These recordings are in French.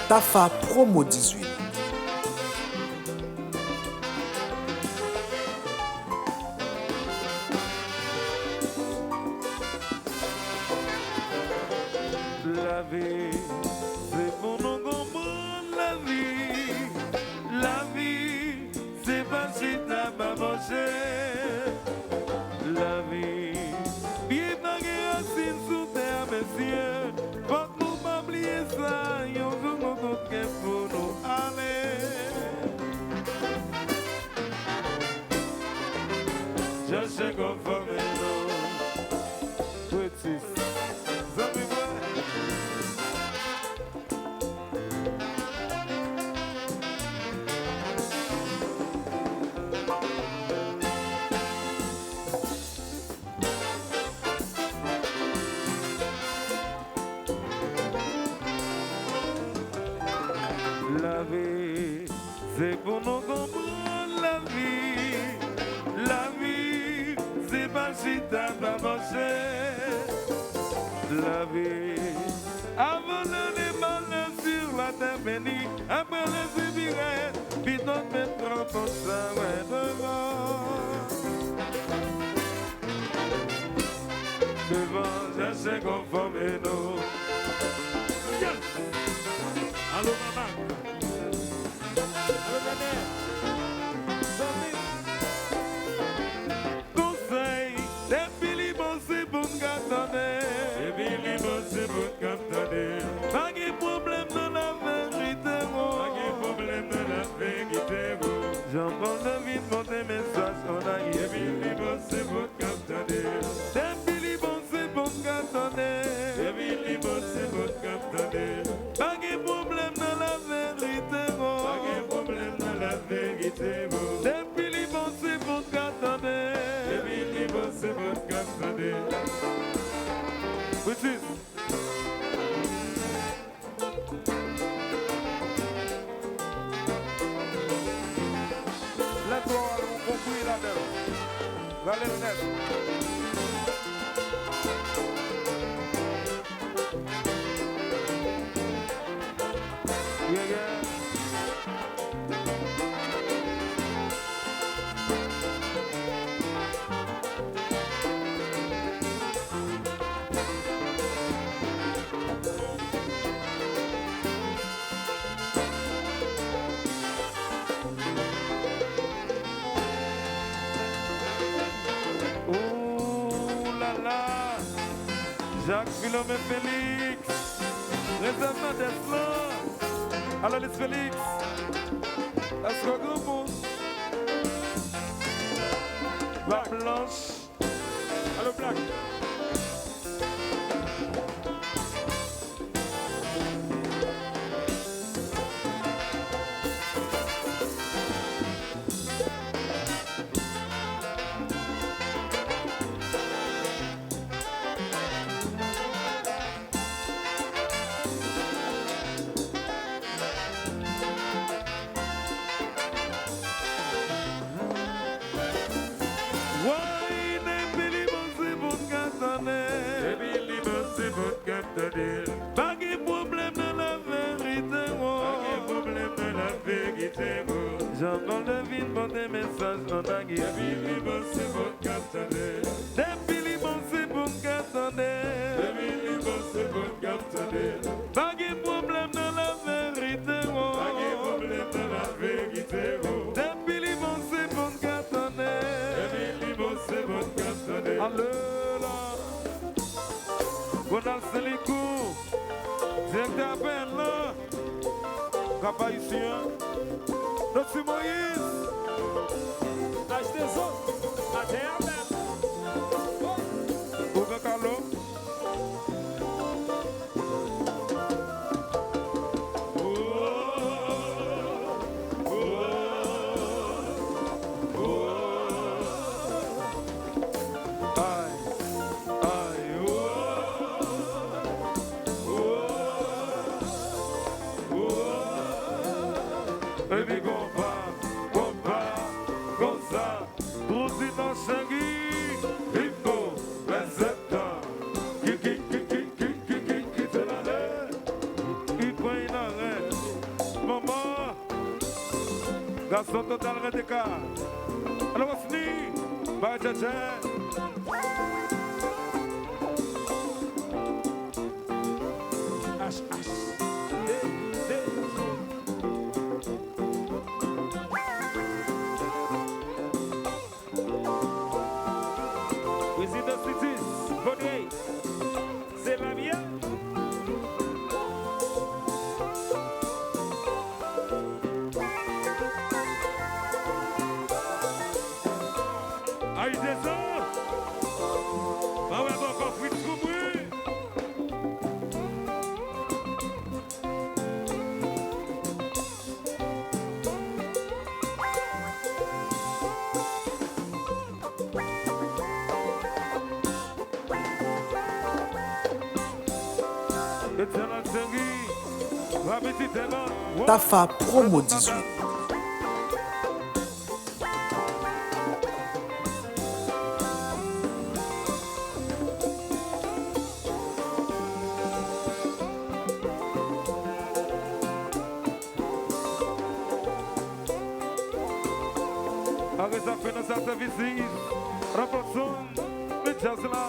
Tafa Promo 18. La vie, c'est pour nous comprendre la vie. La vie, c'est pas si t'as pas mangé. La vie, bien dans les racines sous terre, messieurs. Faut que nous pas oublier ça. Yon jour nous tout pour nous aller. Je sais qu'on forme nous. Petit. La vie, c'est pour nous comprendre la vie. La vie, c'est pas si t'as pas marché. La vie, avant de malheurs sur la terre bénie, après les subirets, puis d'autres mettront ton sang devant. Devant, je sais conformer nous. Allô, maman. Allô, Daniel. Conseil, depuis les bons, c'est bon qu'attendez. Depuis les bons, c'est bon qu'attendez. Pas de problème dans la vérité, pas de problème dans la vérité. J'entends de vite monter message, on a eu. Depuis les bons, c'est bon qu'attendez. Depuis les bons, c'est bon qu'attendez. Depuis les bons, c'est bon qu'attendez. Pas de problème dans la vérité, pas de problème dans la vérité. Depuis les bons, c'est bon qu'attendez. Depuis les bons, c'est bon qu'attendez. Petit. La gloire, on compris là-dedans. Allez, le net. Yeah, yeah. Ouh là là, Jacques Philomène Félix, réservement d'Eslan, alors les Félix, est-ce que gros mot? La Blanche, alors Black. Pas de problème dans la vérité, pas de problème dans la vérité. J'entends le vide pour des messages non agués. Depuis les bons, c'est bon qu'attendez. Depuis les bons, c'est bon qu'attendez. Depuis les bons, c'est bon qu'attendez. Pas de problème dans la vérité, pas de problème dans la vérité. Depuis les bons, c'est bon qu'attendez. Depuis les bons, c'est bon qu'attendez. Allez là. Gonal Selicou, directeur Ben là, Cap-Haïtien, Notre Moïse, l'âge des autres, até a Ben, Ouga Carlo. Et puis compa, comme ça. Trousi dans Changui, il faut les septembre. Qui te l'arrête, il prend une arrêt. Maman, garçon total redéca. Alors, on se dit, bye, tcha. C'est la mienne. Aïe, descend. Ah ouais, bon, encore fruit de bruit. Tafa Promo 18. Avec ça fait nos services, rapportons les jazz là.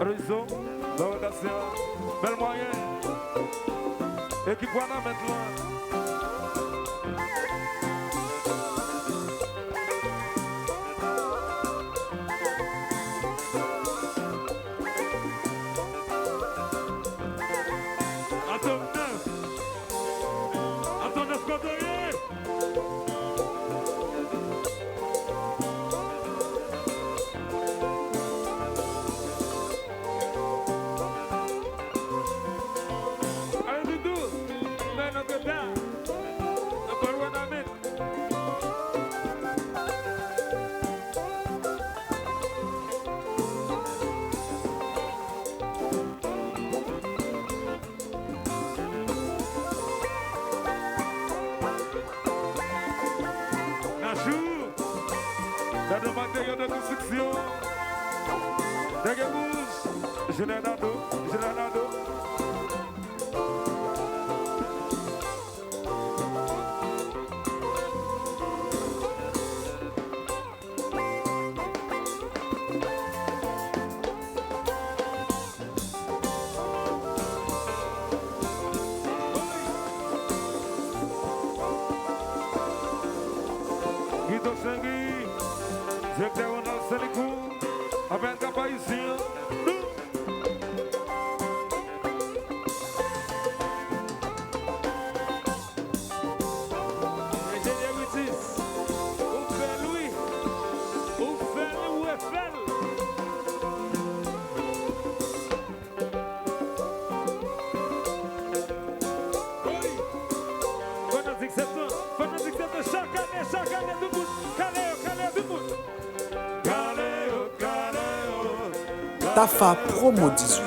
Réseau, l'audacia, bel moyen. Et qui quoi maintenant? Attends, Cotoyer. Dans le matériel de construction, Génénado. Guido Sangui, Zé Ronaldo Selicou, Aberta Paizinho. Chaque année, tout le monde, calé, tout le monde. Calé. Tafa Promo 18.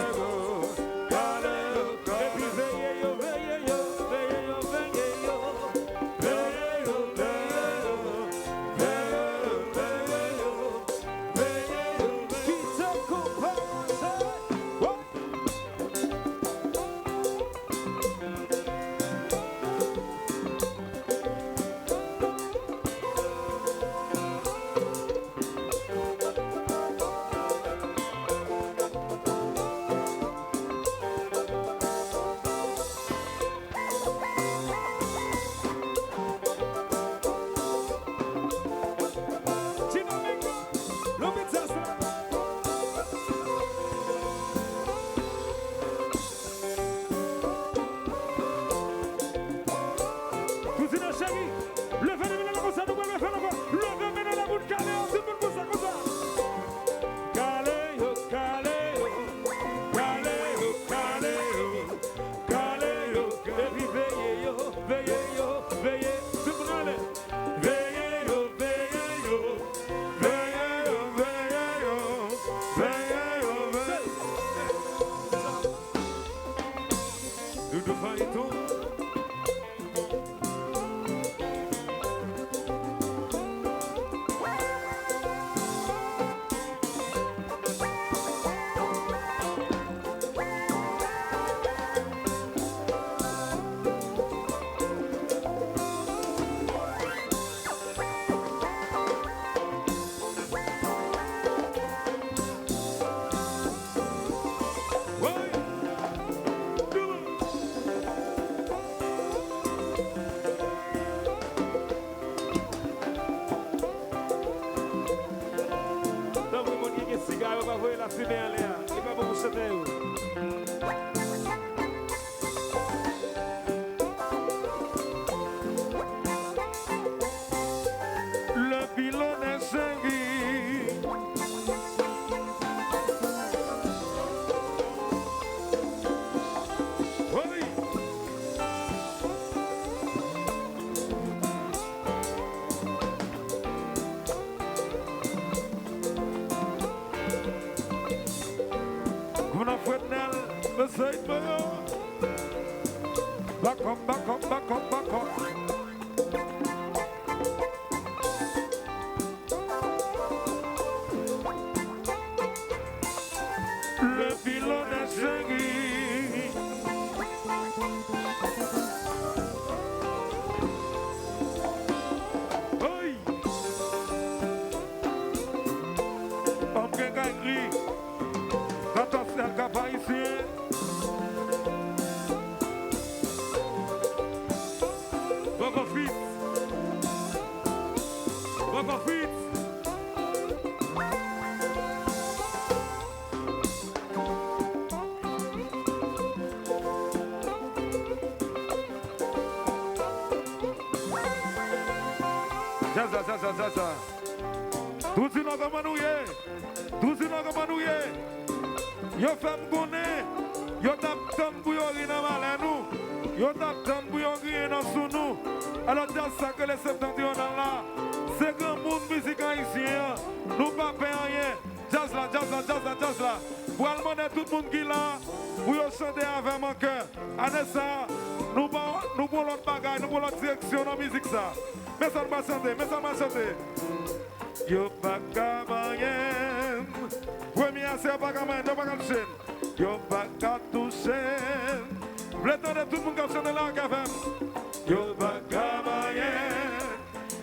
Doudou Faïton. Back up, back up, back up, back up. Le pilon est chéri. Oui. Homme qui a écrit. Quand on s'est capable ici. Zaza. Tout si nous comment nous est. Tout si nous comment nous est. Yo femme connaît. Yo tap tan pour yo rina malin nous. Yo tap tan pour yo rina sous nous. Alors c'est ça que les septentrionales là. C'est grand monde musique haïtien. Nous pas payons rien. Jazz là. Pour demander tout le monde qui là. Pour yo chanter avec mon cœur. Anessa, nous pour l'autre bagaille, nous pour l'autre direction dans la musique ça. Mais ça m'a chanté. Yo pas qu'à moyen. Premier c'est pas qu'à moyen, yo pas qu'à toucher. Yo pas qu'à toucher. Vous attendez tout le monde qui chante là, KFM. Yo pas qu'à moyen.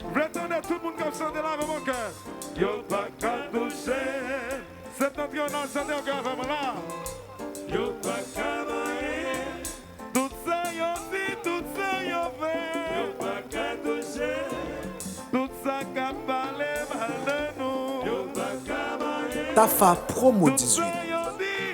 Vous attendez tout le monde qui chante là avec mon cœur. Yo pas qu'à toucher. C'est notre on a chanté au KFM là. Yo pas qu'à moyen. Tout ça yo dit, tout ça yo fait. Yo pas qu'à toucher. Tout ça qu'a parlé mal de nous. Yo pas qu'à moyen. Tafa promo 18. Tout ça yo dit,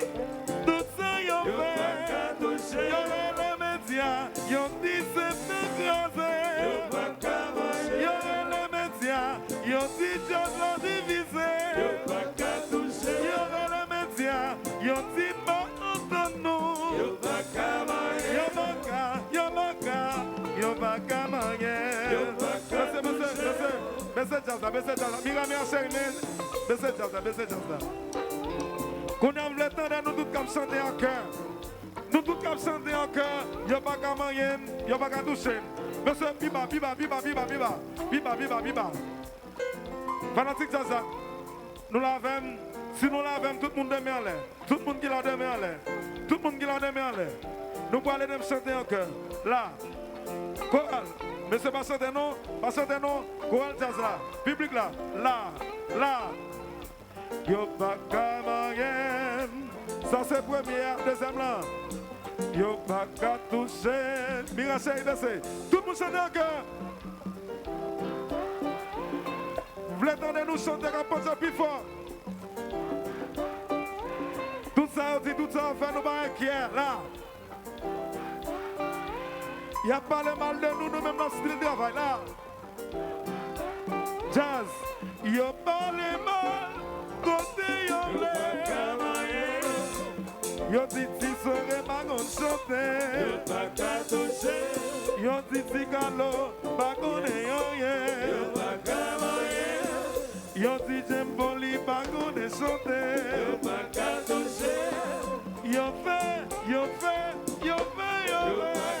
tout ça yo fait. Yo pas qu'à toucher. Yo les médias, yo dit c'est écrasé. Yo pas qu'à moyen. Yo les médias, yo dit Dieu l'a divisé. Yo pas qu'à toucher. Yo les médias, yo dit pas entendre nous. Yo pas qu'à moyen. Yo pas qu'à moyen. Yo pas qu'à toucher. Baissez jazz là. Mira mi chérie, baissez jazz là. Qu'on a le temps de nous tous chanter en cœur. Nous tous chanter en cœur. Yo pas qu'à moyen, yo pas qu'à toucher. Monsieur biba. Fanatique jazz là. Nous l'avons, si nous l'avons, tout le monde demain en l'air. Tout le monde qui l'a demain en l'air. Nous pouvons aller chanter en cœur. Là, chorale. Mais c'est pas chanter non, chorale jazz là. Public là, là. Yo pas qu'à moyen. Ça c'est première, deuxième là. Yo pas qu'à toucher. Mira chérie, baissez. Tout le monde chante en cœur. Vous voulez entendre nous chanter comme ça plus fort. Tout ça on dit, tout ça on fait, nous pas inquiets là. Il n'y a pas le mal de nous mêmes dans ce style de travail là. Jazz, il n'y a pas le mal côté yon yo dit si serait pas qu'on chanter. Yo pas qu'à toucher. Yo dit si galo pas qu'on est rien. Yo pas qu'à moyen. Yo dit j'aime poli pas qu'on est chanter. Yo pas qu'à toucher. Yo fait. Yo pas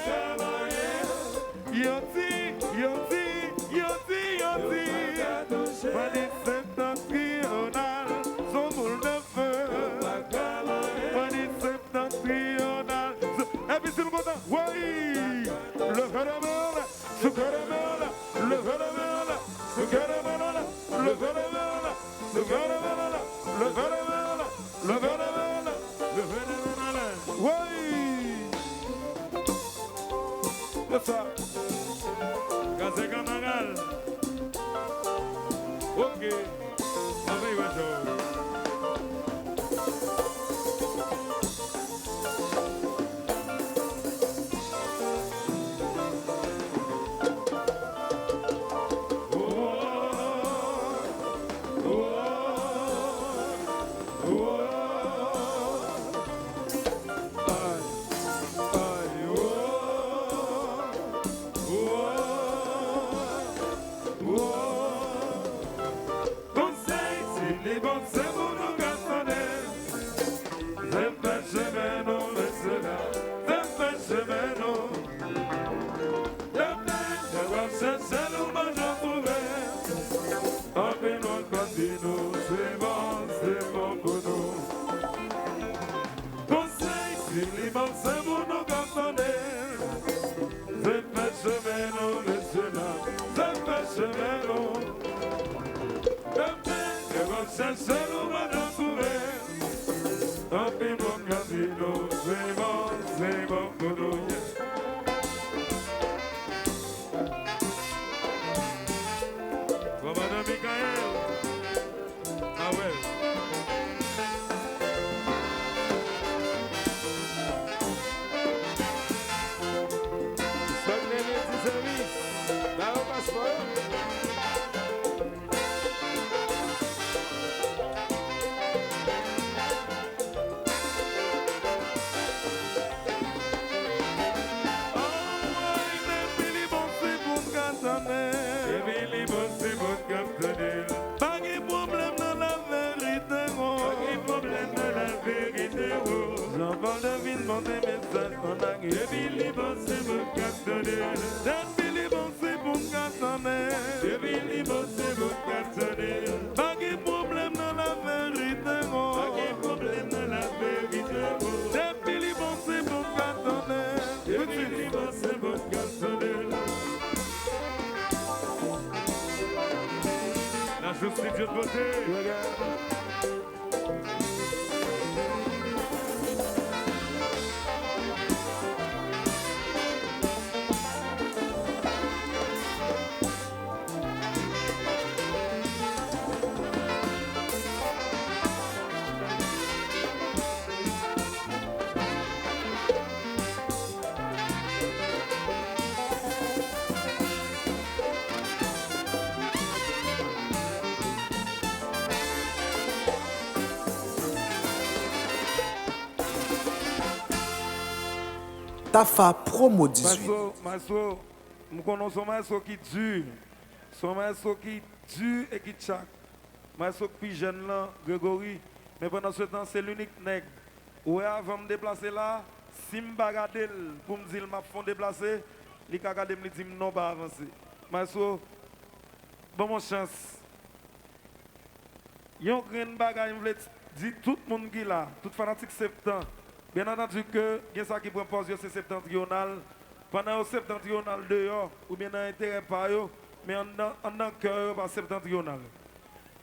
qu'à moyen. Yo dit. Pas des septentrionales, son boule de feu. Pas des septentrionales. Et puis c'est le content. Oui. Le phénomène, ce phénomène, le phénomène, ce phénomène, le phénomène, ce phénomène, le phénomène, le phénomène, le phénomène. Oui. C'est ça. Gazé Camaral. Ok. Avec la seule où va t'en trouver. Tant pis mon casino, c'est bon pour nous. Madame Michael, ah ouais. Sacré petit service, dans le passeport. J'envole de ville, mon des messages qu'on a gué. Billy Boss, c'est mon capitaine. Billy Boss, c'est mon capitaine. Billy Boss, c'est mon capitaine. Pas de problème dans la vérité, oh. Pas de problème dans la vérité, oh. Billy Boss, c'est mon capitaine. Billy Boss, c'est mon capitaine. La justice de beauté. Tafa promo 18. Maso, nous connaissons un maso qui dure. Son maso qui dure et qui tchac. Maso plus jeune là, Grégory. Mais pendant ce temps, c'est l'unique nègre. Ouais, avant de me déplacer là, si je ne regarde pour me dire que je me déplacer, il a regardé me dire non, pas avancer. Maso, bonne chance. Il y a un grand bagage, je veux dire tout le monde qui est là, tout fanatique septembre. Bien entendu que il y a ça qui propose c'est septentrional. Pendant le septentrional dehors, ou bien dans l'intérêt par eux, mais en dans cœur par septentrional.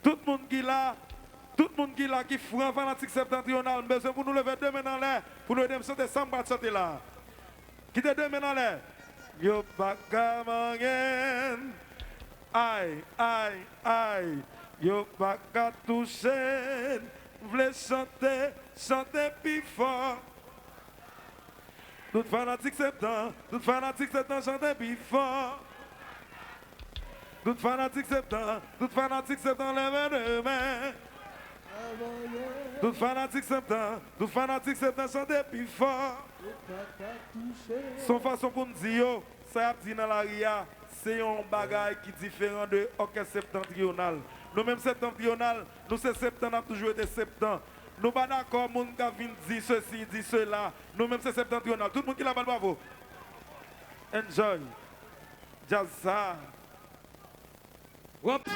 Tout le monde qui est là, tout le monde qui est là, qui franc fanatique septentrional, besoin pour nous lever deux mains dans l'air, pour nous aider à chanter samba de chanter là. Qui te deux mains dans l'air? Yo pas kamangen, aïe, aïe, aïe, yo pas qu'à toucher. Voulez chanter, chanter plus fort. Tout fanatique septembre, chanter plus fort. Tout fanatique septembre, lève les mains. Tout fanatique septembre, chanter plus fort. Son façon pour nous dire, ça a dit dans la RIA, c'est un bagage qui est différent de l'orchestre septentrional. Nous-mêmes septentrional, nous c'est septembre, toujours été septembre. Nous pas d'accord, moun qui vient dire ceci, dit cela. Nous-mêmes c'est septentrional. Tout le monde qui l'a balle, bravo. Enjoy. Jazz ça. Whoop.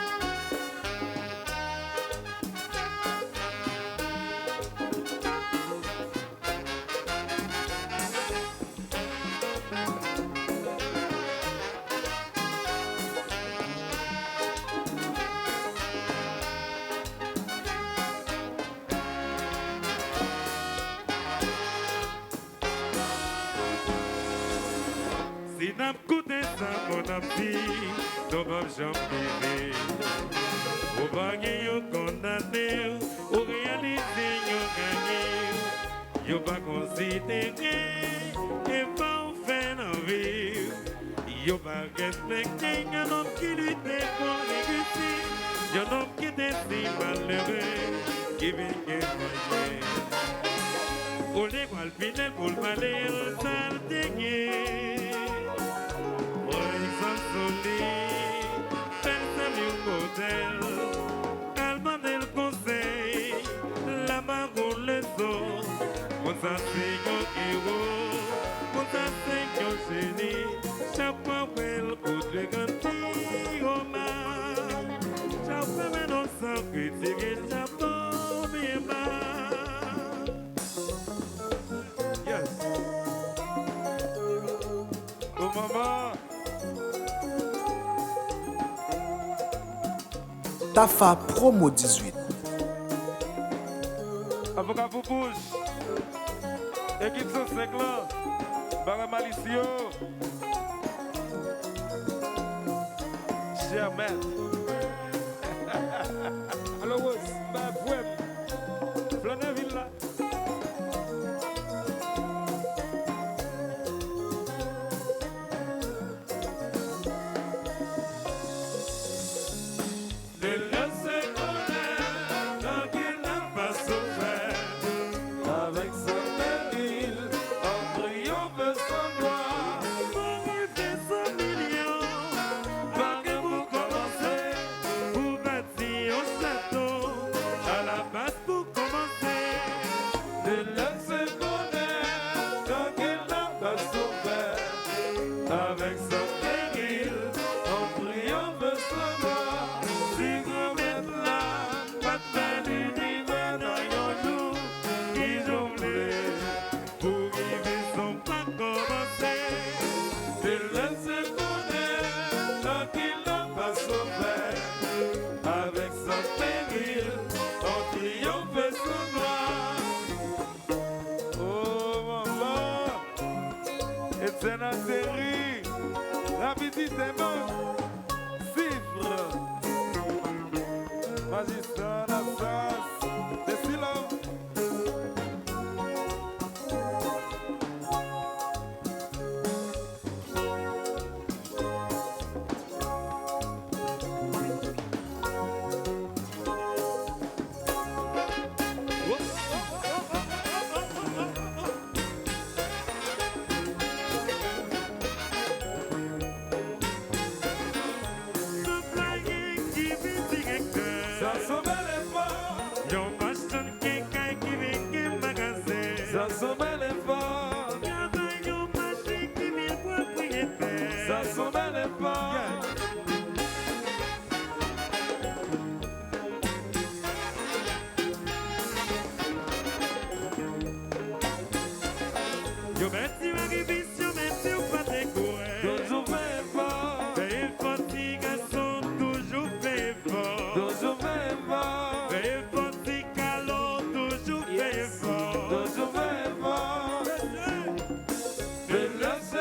Si n'a coûté ça, mon ami, nous ne jamais au bagage condamné, au réalité, nous gagné. Yo pas considéré, et pas fait en vie. Yo pas respecté un homme qui lutte pour réussir. Un homme qui était si malheureux, qui vient gagner. Au l'école finale pour le palais, on s'en dégué. Calme del conseil, la marron le dos, on s'enseigne au héros, on s'enseigne au génie, chaque fois qu'elle coûte le ganti au mal, chaque fois qu'elle on s'en critique, chaque fois bien mal. Yes. Oh maman. Tafa promo 18. Avocat pour bouche. Équipe 105 là. Barra Malicio. Cher maître. Alors, bah, ouais. Flaneville là. C'est la série, la petite démon, cifre, magistrat, la face, des silences.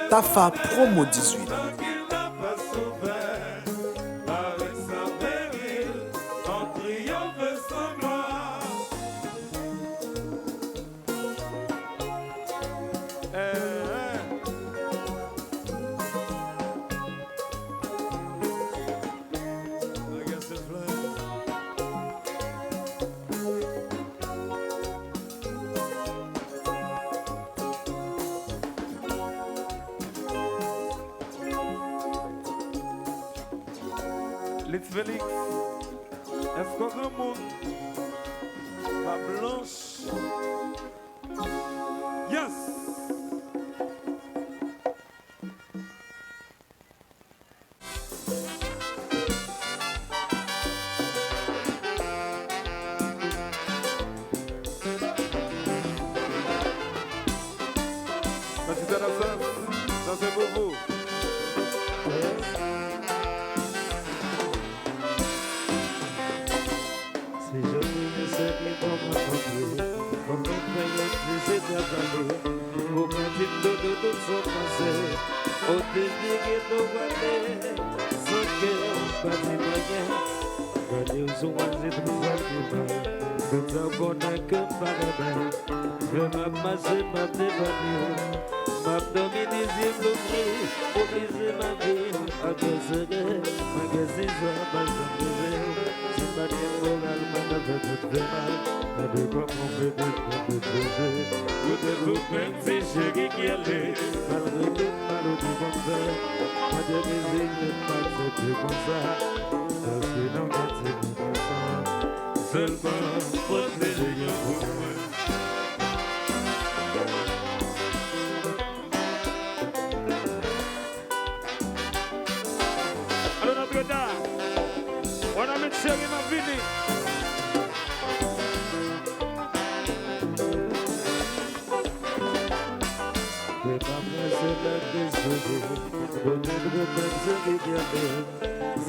Tafa Promo 18. Litz Félix, est-ce qu'on a un monde? Ma blanche. Yes! Ça c'est pour vous.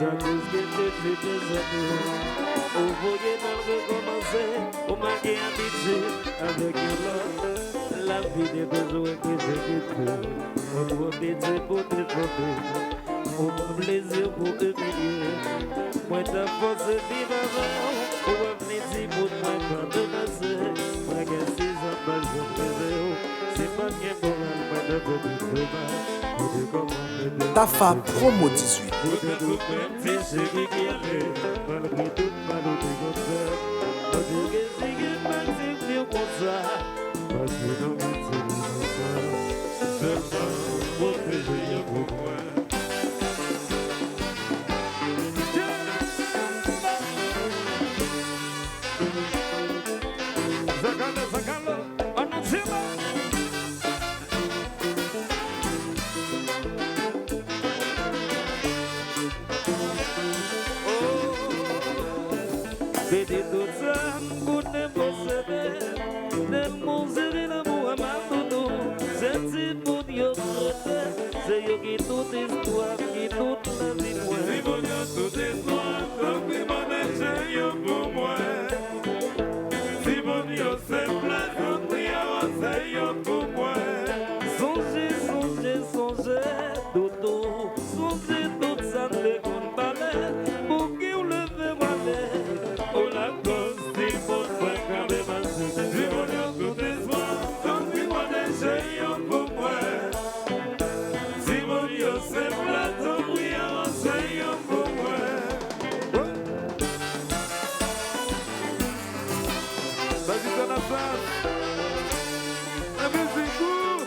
à cause que j'ai des amis. Vous voyez dans le recommencer, vous m'avez habitué avec l'autre. La vie des besoins que j'ai quitté, on doit péter pour te tromper. Mon plaisir pour humilier. Moi ta force vive avant, pour revenir dire pour moi pas de passer. Moi qui suis en bas de réseau, c'est pas bien pour moi de te dire. Tafa Promo 18. Toute histoire qui toute la vie moi. Si bon Dieu toute histoire, donc oui mon essaye pour moi. Si bon Dieu c'est plein, donc oui essaye pour moi. Songez, songez, songez, dodo, songez tout ça ne compte pas pour qui on le fait valer. Oh la cause, si bon Dieu quand même assez. Si bon Dieu toute histoire, donc oui mon essaye pour moi. C'est plateau, oui, enseigne pour moi. Ça dit dans la salle. La musique court.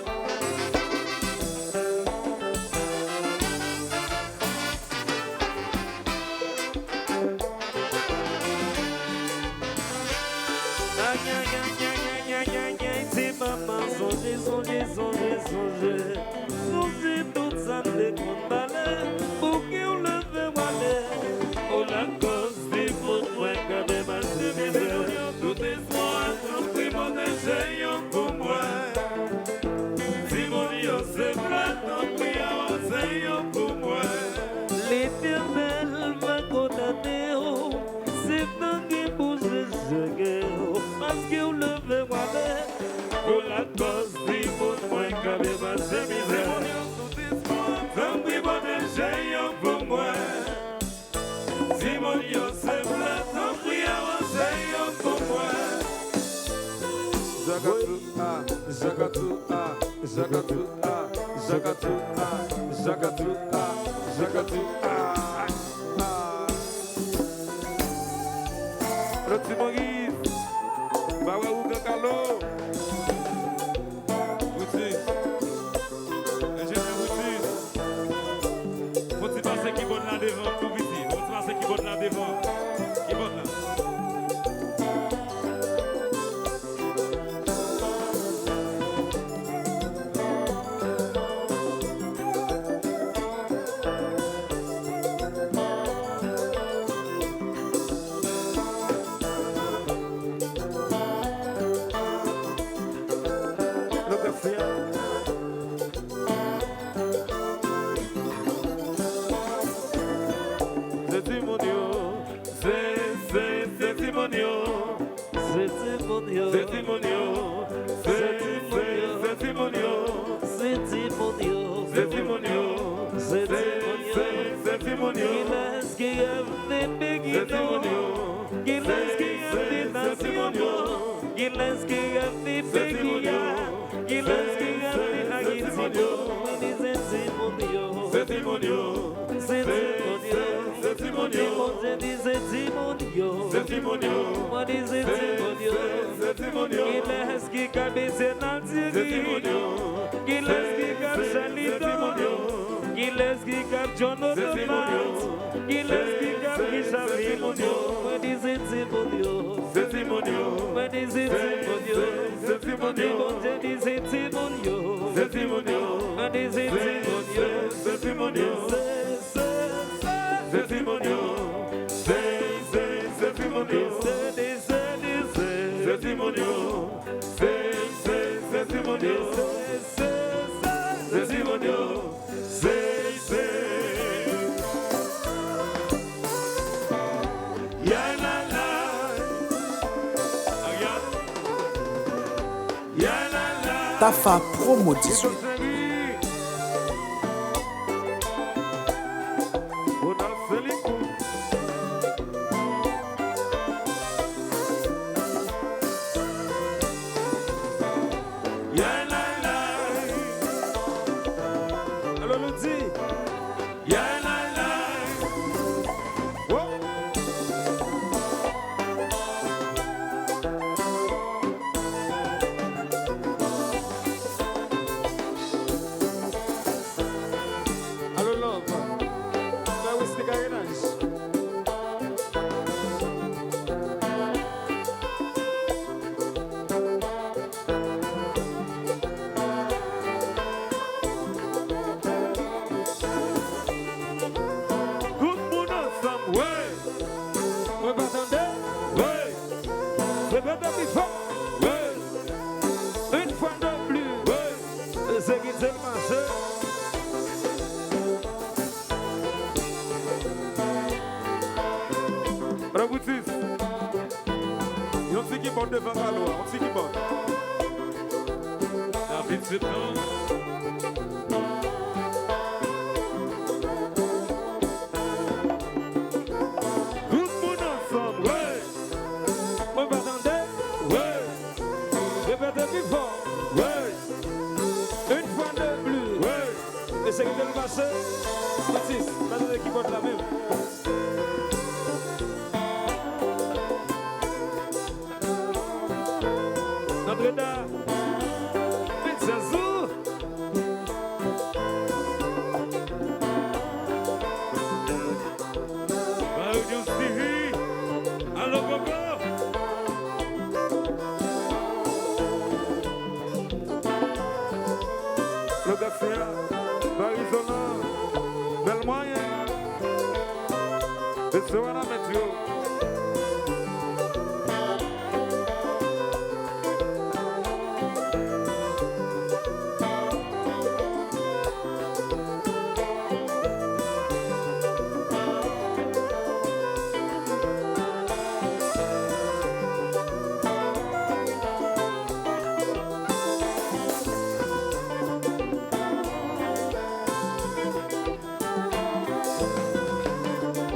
C'est maman, songez, songez, songez, songez. Songez tout ça ne compte pas pour qui on le fait valer. Oh la cause des fautes, moi quand même assez misère. Tout espoir, donc oui mon essaye pour moi. Si mon Dieu c'est plat, donc oui enseigne pour moi. L'Éternel va condamner, c'est tant qui pousse le parce qu'on le fait valer. Oh la cause des fautes, moi quand même assez misère. Donc oui mon essaye pour moi. Si mon Dieu c'est plat, donc oui enseigne pour moi. Jagatou, ah, Jagatou, ah, Jagatou, ah, Jagatou, ah, Jagatou, ah, Jagatou, ah, ah. Le petit Maurice, Bawa ou Gakalo. Boutis, ingénieur Boutis. Faut-il passer qui bonne là devant pour visiter? Faut-il passer qui bonne là devant? Qui bonne là? Le café. C'est Timonio, C'est Timonio. c'est Timonio, C'est Timonio. C'est Timonio. c'est Timonio, C'est Timonio. c'est C'est Timonio. Giles qui a des béguinos, Giles qui a des nations, Giles qui a des béguinas, Giles qui a des haïtiens, c'est Timonio, C'est Timonio. c'est Timonio, C'est Timonio. je dis c'est Timonio, C'est Timonio. moi dis c'est Timonio, C'est Timonio. Giles qui a des C'est sénatiri, Timonio. Giles qui a Chalito, Giles qui a John O'Donnell, Giles qui a Richard Timonio, moi dis c'est Timonio, C'est Timonio. moi dis c'est Timonio, C'est Timonio. je dis c'est Timonio, C'est Timonio. moi dis c'est Timonio, C'est Timonio. C'est Timonio. C'est Timonio. C'est Timonio. C'est Timonio. C'est Timonio. C'est Tafa Promo 18. Devant la loi, on s'y qui bon. David Septembre. Tout le monde ensemble, ouais. On va attendre, ouais. Répétez plus fort, ouais. Une fois de plus, ouais. Et c'est qui te le passe, Baptiste, pas de qui porte la même. Notre-Dame, Pizzazou. Mario Stevie, allo Gogo. Le Garcia, Arizona, Bel Moyen, et ce voilà Metrio.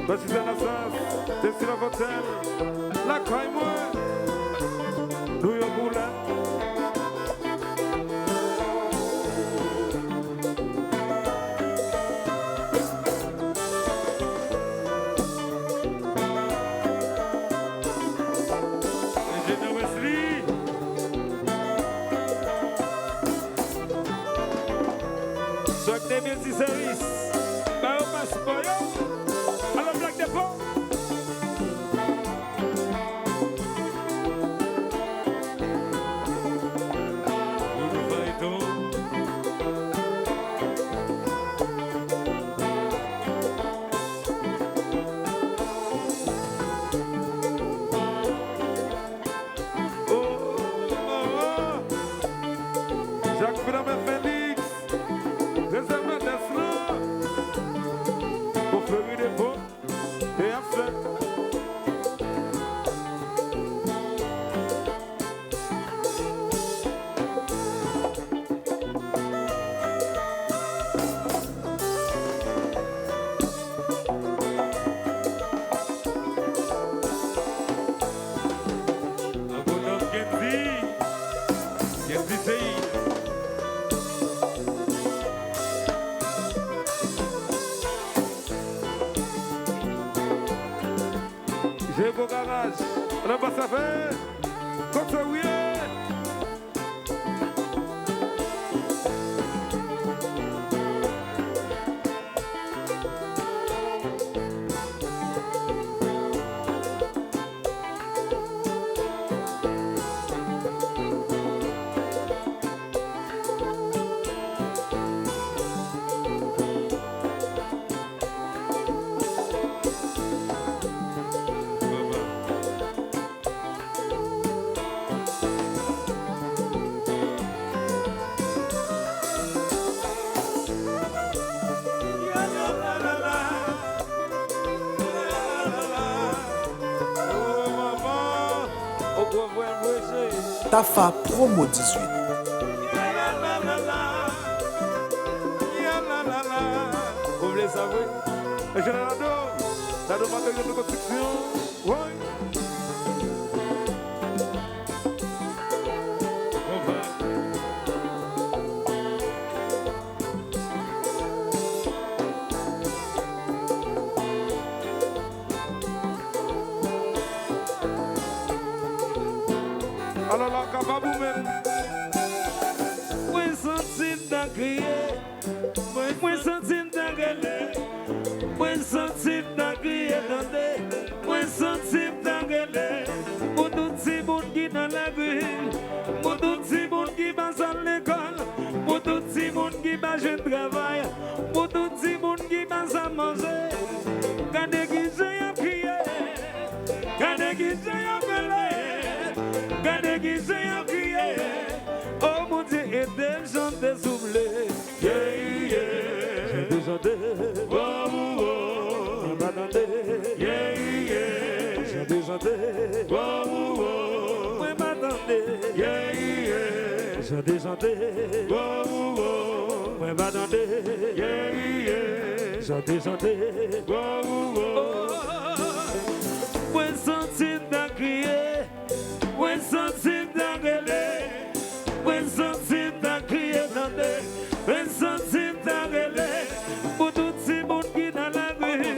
Vas-y dans la salle, dessus la hôtel, la caille moi, nous y boule. Ingénieur Wesley. Choc 2010 service, bah au passeport. Jacques Philomène Félix, réserve d'Esla, pour faire des pots et après. J'ai beau garage, on n'a pas ça fait, comme ça oui. Tafa Promo 18. c'est ça, oui. Et général la demande de construction. Oui. Alors là, capable même. Moi sentir d'en crier, moi sentir d'en gueuler, moi sentir d'en crier, moi sentir d'en gueuler. Pour tout ce monde qui dans la rue, pour tout ce monde qui passe à l'école, pour tout ce monde qui va au travail, pour tout ce monde qui passe à manger. Quand qui j'ai crié, quand qui j'ai gueulé, quand qui j'ai crié. Oh mon Dieu, aidez chanter souffler. Yeah, yeah. Chanter, chanter. Oh, oh, oh. M'attendez. Yeah, yeah. Chanter, chanter. Oh, oh, oh. M'attendez. Yeah, yeah. Chanter, chanter. Oh, oh, oh. M'attendez. Yeah, yeah. Chanter, chanter. Oh, oh, oh. Moi sentir d'en crier. Moi sentir d'en gueuler. When something that create nothing, when something that relate, pour tout ce monde qui dans la rue,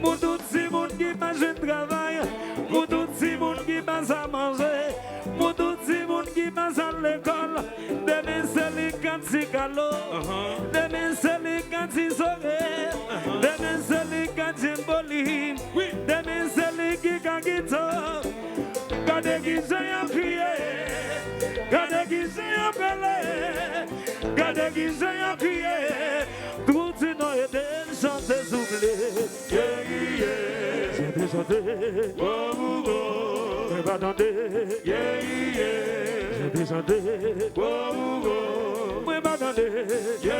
pour tout ce monde qui mange un travail, pour tout ce monde qui passe à manger, pour tout ce monde qui passe à l'école, demain c'est les cantiques à l'eau, demain c'est les cantiques soleil, demain c'est les cantiques boline, demain c'est les qui a guitare, quand les qui j'ai crié. Gade qui j'ai appelé, gade qui j'ai crié, tout le monde est chanter souffler. Yeah, yeah. Chanter, chanter. Oh, oh, oh. Mais pas tenter. Yeah, yeah. Chanter, chanter. Oh, oh, oh. Mais pas tenter. Yeah,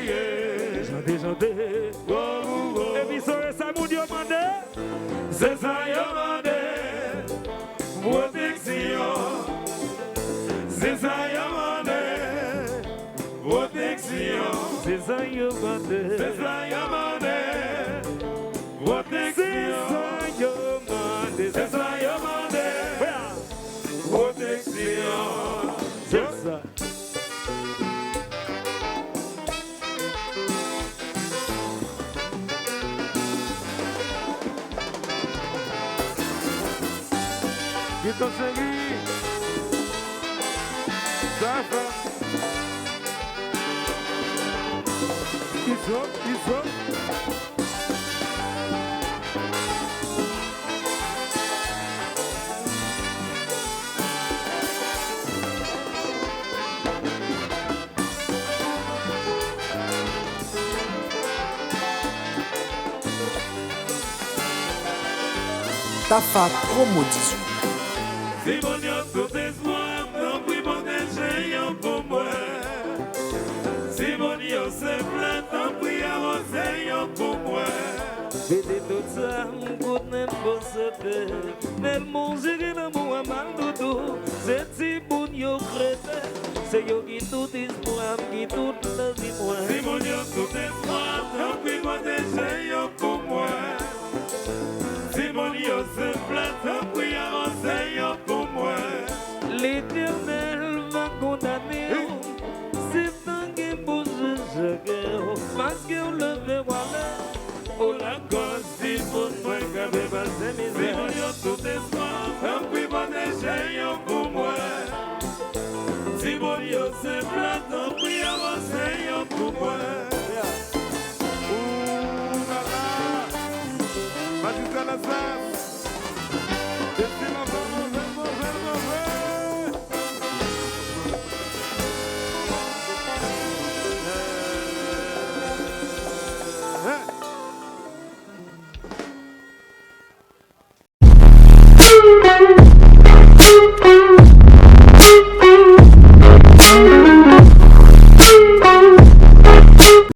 yeah. Chanter, chanter. Oh, oh, oh. Et puis ça nous demande, c'est ça demande, protection. C'est ça yamane, protection. C'est ça yamane, c'est ça yamane, protection. C'est ça yamane, protection. C'est ça. Qui t'en série? Ils sont. Tafa Promo 18. Si mon Dieu tout espoir, non plus mon déchet pour moi. Si mon Dieu se plaît, non plus avancez pour moi. Vede tout ça, m'gout n'est pas sauté. Nel manger l'amour à mal doudou. C'est si bon yo crété. C'est yo qui tout espoir, qui tout la vie moi. Si mon Dieu tout espoir, non plus mon déchet pour moi. Si mon Dieu se plaît, non plus avancez pour moi. L'Éternel va condamner. Si t'en bouge chacun, parce que le verra oh la cause, si vous ne m'avez pas ses misères. Si mon Dieu tout espoir, non plus mon déchet pour moi. Si mon Dieu se plaît, non plus avancez pour moi. Magistrat Lazare.